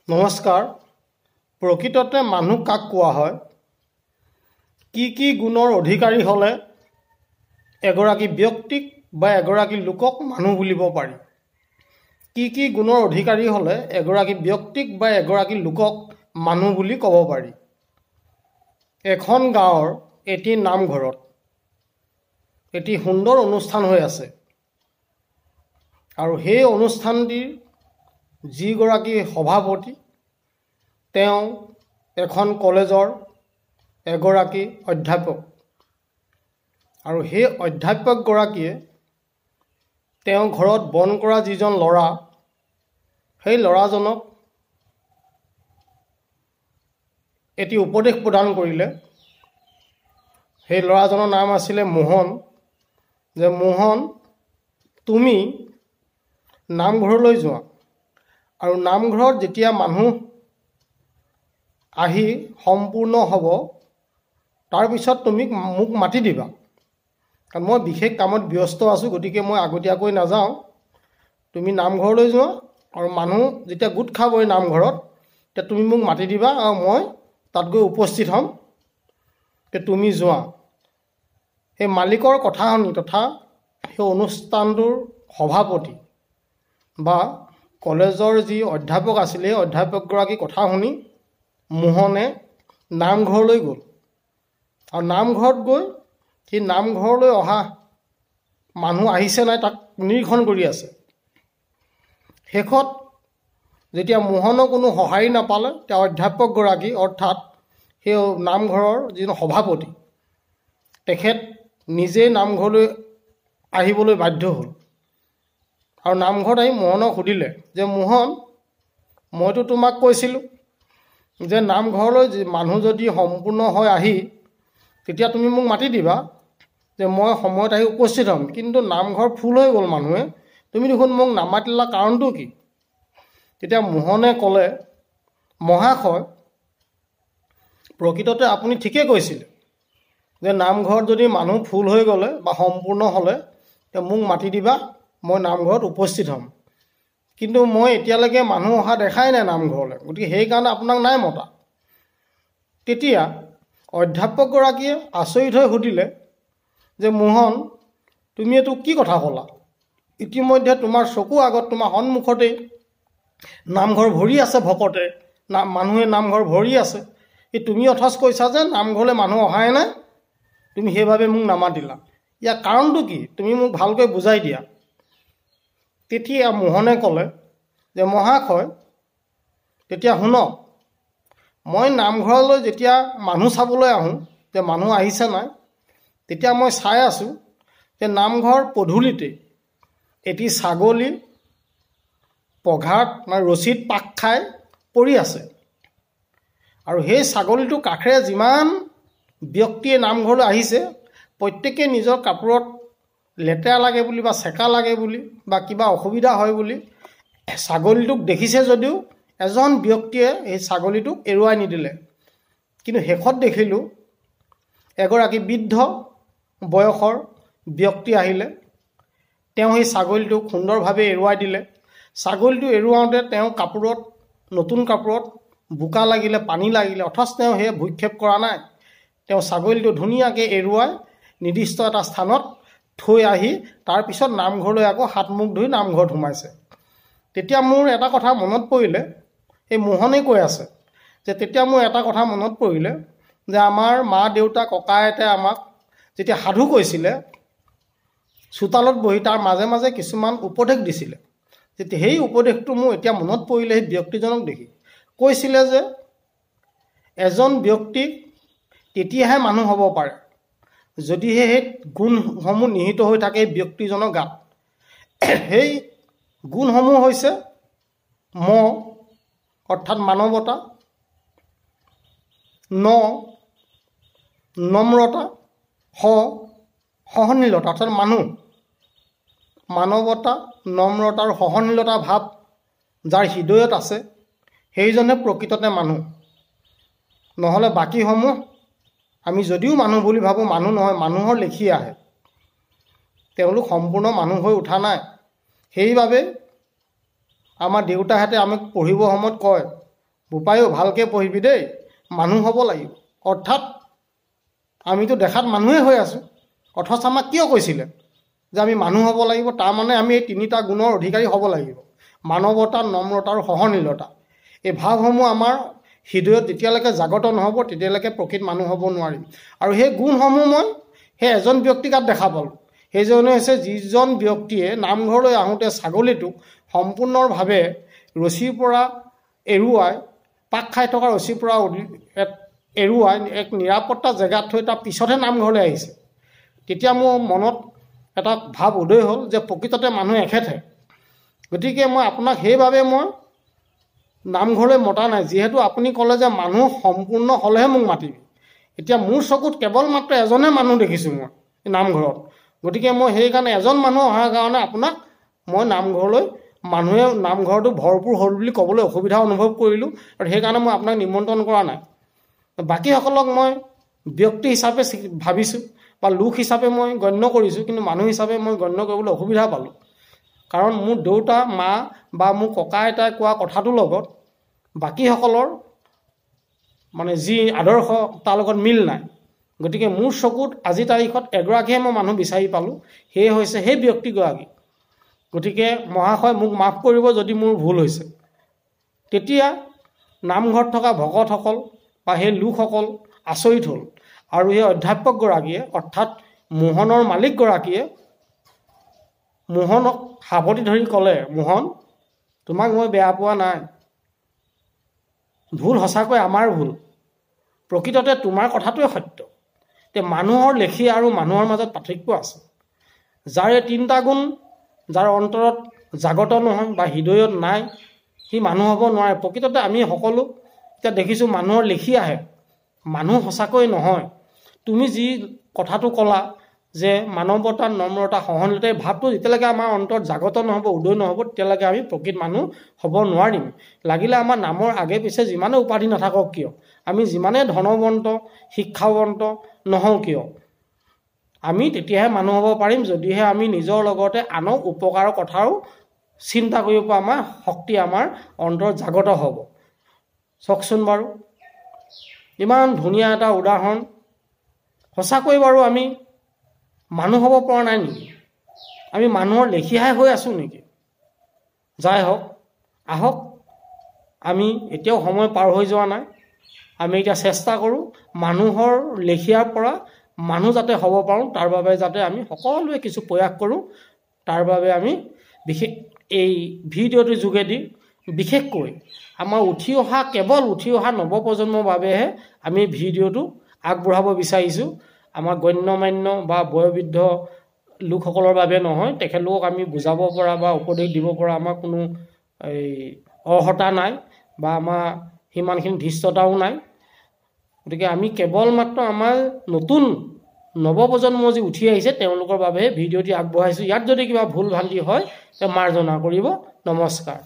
নমস্কাৰ। প্ৰকৃততে মানুহ কাক কোৱা হয়? কি গুণৰ অধিকাৰী হ'লে এগৰাকী ব্যক্তিক বা এগৰাকী লোকক মানুহ বুলিব পাৰি? কি গুণৰ অধিকাৰী হ'লে এগৰাকী ব্যক্তিক বা এগৰাকী লোকক মানুহ বুলি ক'ব পাৰি? এখন গাঁৱৰ এটি নামঘৰত এটি সুন্দৰ অনুষ্ঠান হৈ আছে আৰু সেই অনুষ্ঠানটিৰ যিগৰাকী সভাপতি তেওঁ এখন কলেজৰ এগৰাকী অধ্যাপক আৰু সেই অধ্যাপকগৰাকীয়ে তেওঁ ঘৰত বন কৰা যিজন ল'ৰা সেই ল'ৰাজনক এটি উপদেশ প্ৰদান কৰিলে। সেই ল'ৰাজনৰ নাম আছিলে মোহন। যে মোহন, তুমি নামঘৰলৈ যোৱা আৰু নামঘৰত যেতিয়া মানুহ আহি সম্পূৰ্ণ হ'ব তাৰপিছত তুমি মোক মাতি দিবা, কাৰণ মই বিশেষ কামত ব্যস্ত আছোঁ, গতিকে মই আগতীয়াকৈ নাযাওঁ। তুমি নামঘৰলৈ যোৱা আৰু মানুহ যেতিয়া গোট খাব এই নামঘৰত তেতিয়া তুমি মোক মাতি দিবা আৰু মই তাত গৈ উপস্থিত হ'ম। তুমি যোৱা। সেই মালিকৰ কথা শুনি তথা সেই অনুষ্ঠানটোৰ সভাপতি বা কলেজৰ যি অধ্যাপক আছিলে সেই অধ্যাপকগৰাকীৰ কথা শুনি মোহনে নামঘৰলৈ গ'ল আৰু নামঘৰত গৈ সেই নামঘৰলৈ অহা মানুহ আহিছে নাই তাক নিৰীক্ষণ কৰি আছে। শেষত যেতিয়া মোহনৰ কোনো সঁহাৰি নাপালে তেওঁ অধ্যাপকগৰাকী অৰ্থাৎ সেই নামঘৰৰ যিজন সভাপতি তেখেত নিজেই নামঘৰলৈ আহিবলৈ বাধ্য হ'ল আৰু নামঘৰত আহি মোহনক সুধিলে যে মোহন, মইতো তোমাক কৈছিলোঁ যে নামঘৰলৈ মানুহ যদি সম্পূৰ্ণ হৈ আহি তেতিয়া তুমি মোক মাতি দিবা, যে মই সময়ত আহি উপস্থিত হ'ম, কিন্তু নামঘৰ ফুল হৈ গ'ল মানুহে, তুমি দেখোন মোক নামাতিলা, কাৰণটো কি? তেতিয়া মোহনে ক'লে, মহাশয়, প্ৰকৃততে আপুনি ঠিকেই কৈছিলে যে নামঘৰত যদি মানুহ ফুল হৈ গ'লে বা সম্পূৰ্ণ হ'লে তেতিয়া মোক মাতি দিবা, মই নামঘৰত উপস্থিত হ'ম, কিন্তু মই এতিয়ালৈকে মানুহ অহা দেখাই নাই নামঘৰলৈ, গতিকে সেইকাৰণে আপোনাক নাই মতা। তেতিয়া অধ্যাপকগৰাকীয়ে আচৰিত হৈ সুধিলে যে মোহন, তুমি এইটো কি কথা ক'লা? ইতিমধ্যে তোমাৰ চকু আগত, তোমাৰ সন্মুখতেই নামঘৰ ভৰি আছে ভকতে, মানুহে নামঘৰ ভৰি আছে, তুমি অথচ কৈছা যে নামঘৰলৈ মানুহ অহাই নাই, তুমি সেইবাবে মোক নামাতিলা, ইয়াৰ কাৰণটো কি? তুমি মোক ভালকৈ বুজাই দিয়া। তেতিয়া মোহনে ক'লে যে মহাশয়, তেতিয়া শুনক, মই নামঘৰলৈ যেতিয়া মানুহ চাবলৈ আহোঁ যে মানুহ আহিছে নাই, তেতিয়া মই চাই আছোঁ যে নামঘৰ পদূলিতে এটি ছাগলী পঘাত ৰছীত পাক খাই পৰি আছে আৰু সেই ছাগলীটোৰ কাষেৰে যিমান ব্যক্তিয়ে নামঘৰলৈ আহিছে প্ৰত্যেকেই নিজৰ কাপোৰত লেতেৰা লাগে বুলি বা চেকা লাগে বুলি বা কিবা অসুবিধা হয় বুলি ছাগলীটোক দেখিছে যদিও এজন ব্যক্তিয়ে এই ছাগলীটোক এৰুৱাই নিদিলে। কিন্তু শেষত দেখিলোঁ এগৰাকী বৃদ্ধ বয়সৰ ব্যক্তি আহিলে, তেওঁ সেই ছাগলীটোক সুন্দৰভাৱে এৰুৱাই দিলে। ছাগলীটো এৰুৱাওঁতে তেওঁ কাপোৰত, নতুন কাপোৰত বোকা লাগিলে, পানী লাগিলে, অথচ তেওঁ সেয়া ভূক্ষেপ কৰা নাই। তেওঁ ছাগলীটো ধুনীয়াকৈ এৰুৱাই নিৰ্দিষ্ট এটা স্থানত থৈ আহি তাৰপিছত নামঘৰলৈ আকৌ হাত মুখ ধুই নামঘৰত সোমাইছে। তেতিয়া মোৰ এটা কথা মনত পৰিলে, এই মোহনে কৈ আছে যে তেতিয়া মোৰ এটা কথা মনত পৰিলে যে আমাৰ মা দেউতা ককা আইতাই আমাক যেতিয়া সাধু কৈছিলে চোতালত বহি তাৰ মাজে মাজে কিছুমান উপদেশ দিছিলে। তেতিয়া সেই উপদেশটো মোৰ এতিয়া মনত পৰিলে সেই ব্যক্তিজনক দেখি। কৈছিলে যে এজন ব্যক্তিক তেতিয়াহে মানুহ হ'ব পাৰে যদিহে সেই গুণসমূহ নিহিত হৈ থাকে ব্যক্তিজনৰ গাত। সেই গুণসমূহ হৈছে ম অৰ্থাৎ মানৱতা, ন নম্ৰতা, সহনশীলতা অৰ্থাৎ মানুহ, মানৱতা, নম্ৰতা আৰু সহনশীলতা ভাৱ যাৰ হৃদয়ত আছে সেইজনে প্ৰকৃততে মানুহ। নহ'লে বাকীসমূহ আমি যদিও মানুহ বুলি ভাবোঁ, মানুহ নহয়, মানুহৰ লেখীয়া আহে, তেওঁলোক সম্পূৰ্ণ মানুহ হৈ উঠা নাই। সেইবাবে আমাৰ দেউতাহঁতে আমাক পঢ়িবৰ সময়ত কয় বোপায়ো ভালকৈ পঢ়িবি দেই, মানুহ হ'ব লাগিব। অৰ্থাৎ আমিতো দেখাত মানুহে হৈ আছোঁ, অথচ আমাক কিয় কৈছিলে যে আমি মানুহ হ'ব লাগিব? তাৰমানে আমি এই 3টা গুণৰ অধিকাৰী হ'ব লাগিব: মানৱতা, নম্ৰতা আৰু সহনশীলতা। এই ভাৱসমূহ আমাৰ হৃদয়ত যেতিয়ালৈকে জাগত নহ'ব তেতিয়ালৈকে প্ৰকৃত মানুহ হ'ব নোৱাৰিম। আৰু সেই গুণসমূহ মই সেই এজন ব্যক্তিৰ গাত দেখা পালোঁ। সেইজনে হৈছে যিজন ব্যক্তিয়ে নামঘৰলৈ আহোঁতে ছাগলীটোক সম্পূৰ্ণভাৱে ৰছীৰ পৰা এৰুৱাই, পাক খাই থকা ৰছীৰ পৰা এৰুৱাই এক নিৰাপত্তা জেগাত থৈ তাৰ পিছতহে নামঘৰলৈ আহিছে। তেতিয়া মোৰ মনত এটা ভাৱ উদয় হ'ল যে প্ৰকৃততে মানুহ এখেতহে। গতিকে মই আপোনাক সেইবাবে মই নামঘৰলৈ মতা নাই, যিহেতু আপুনি ক'লে যে মানুহ সম্পূৰ্ণ হ'লেহে মোক মাতিবি। এতিয়া মোৰ চকুত কেৱল মাত্ৰ এজনহে মানুহ দেখিছোঁ মই নামঘৰত। গতিকে মই সেইকাৰণে এজন মানুহ অহাৰ কাৰণে আপোনাক মই নামঘৰটো ভৰপূৰ হ'ল বুলি ক'বলৈ অসুবিধা অনুভৱ কৰিলোঁ, আৰু সেইকাৰণে মই আপোনাক নিমন্ত্ৰণ কৰা নাই। বাকীসকলক মই ব্যক্তি হিচাপে ভাবিছোঁ বা লোক হিচাপে মই গণ্য কৰিছোঁ, কিন্তু মানুহ হিচাপে মই গণ্য কৰিবলৈ অসুবিধা পালোঁ। কাৰণ মোৰ দেউতা, মা বা মোৰ ককা আইতাই কোৱা কথাটোৰ লগত বাকীসকলৰ মানে যি আদৰ্শ তাৰ লগত মিল নাই। গতিকে মোৰ চকুত আজিৰ তাৰিখত এগৰাকীহে মই মানুহ বিচাৰি পালোঁ, সেয়ে হৈছে সেই ব্যক্তিগৰাকী। গতিকে মহাশয় মোক মাফ কৰিব যদি মোৰ ভুল হৈছে। তেতিয়া নামঘৰত থকা ভকতসকল বা সেই লোকসকল আচৰিত হ'ল, আৰু সেই অধ্যাপকগৰাকীয়ে অৰ্থাৎ মোহনৰ মালিকগৰাকীয়ে মোহনক সাৱটি ধৰি ক'লে, মোহন, তোমাক মই বেয়া পোৱা নাই, ভুল সঁচাকৈ আমাৰ ভুল, প্ৰকৃততে তোমাৰ কথাটোৱে সত্য। এতিয়া মানুহৰ লেখীয়া আৰু মানুহৰ মাজত পাৰ্থক্য আছে। যাৰ এই 3টা গুণ যাৰ অন্তৰত জাগত নহয় বা হৃদয়ত নাই, সি মানুহ হ'ব নোৱাৰে। প্ৰকৃততে আমি সকলো এতিয়া দেখিছোঁ মানুহৰ লেখীয়াহে, মানুহ সঁচাকৈ নহয়। তুমি যি কথাটো ক'লা যে মানৱতা, নম্ৰতা, সহনশীলতা, এই ভাৱটো যেতিয়ালৈকে আমাৰ অন্তৰত জাগত নহ'ব, উদয় নহ'ব, তেতিয়ালৈকে আমি প্ৰকৃত মানুহ হ'ব নোৱাৰিম। লাগিলে আমাৰ নামৰ আগে পিছে যিমানে উপাধি নাথাকক কিয়, আমি যিমানে ধনৱন্ত, শিক্ষাৱন্ত নহওঁ কিয়, আমি তেতিয়াহে মানুহ হ'ব পাৰিম যদিহে আমি নিজৰ লগতে আনক উপকাৰৰ কথাও চিন্তা কৰিব পৰা আমাৰ শক্তি আমাৰ অন্তৰত জাগত হ'ব। চাওকচোন বাৰু, ইমান ধুনীয়া এটা উদাহৰণ। সঁচাকৈ বাৰু আমি মানুহ হ'ব পৰা নাই নেকি? আমি মানুহৰ লেখীয়াহে হৈ আছোঁ নেকি? যাই হওক, আহক, আমি এতিয়াও সময় পাৰ হৈ যোৱা নাই। আমি এতিয়া চেষ্টা কৰোঁ মানুহৰ লেখীয়াৰ পৰা মানুহ যাতে হ'ব পাৰোঁ, তাৰ বাবে যাতে আমি সকলোৱে কিছু প্ৰয়াস কৰোঁ। তাৰ বাবে আমি বিশেষ এই ভিডিঅ'টোৰ যোগেদি বিশেষকৈ আমাৰ কেৱল উঠি অহা নৱপ্ৰজন্মৰ বাবেহে আমি ভিডিঅ'টো আগবঢ়াব বিচাৰিছোঁ। আমাৰ গণ্যমান্য বা বয়োবৃদ্ধ লোকসকলৰ বাবে নহয়, তেখেতলোকক আমি বুজাব পৰা বা উপদেশ দিব পৰা আমাৰ কোনো অৰ্হতা নাই বা আমাৰ সিমানখিনি ধৃষ্টতাও নাই। গতিকে আমি কেৱল মাত্ৰ আমাৰ নতুন নৱপ্ৰজন্ম যি উঠি আহিছে তেওঁলোকৰ বাবেহে ভিডিঅ'টি আগবঢ়াইছোঁ। ইয়াত যদি কিবা ভুল ভ্ৰান্তি হয় মাৰ্জনা কৰিব। নমস্কাৰ।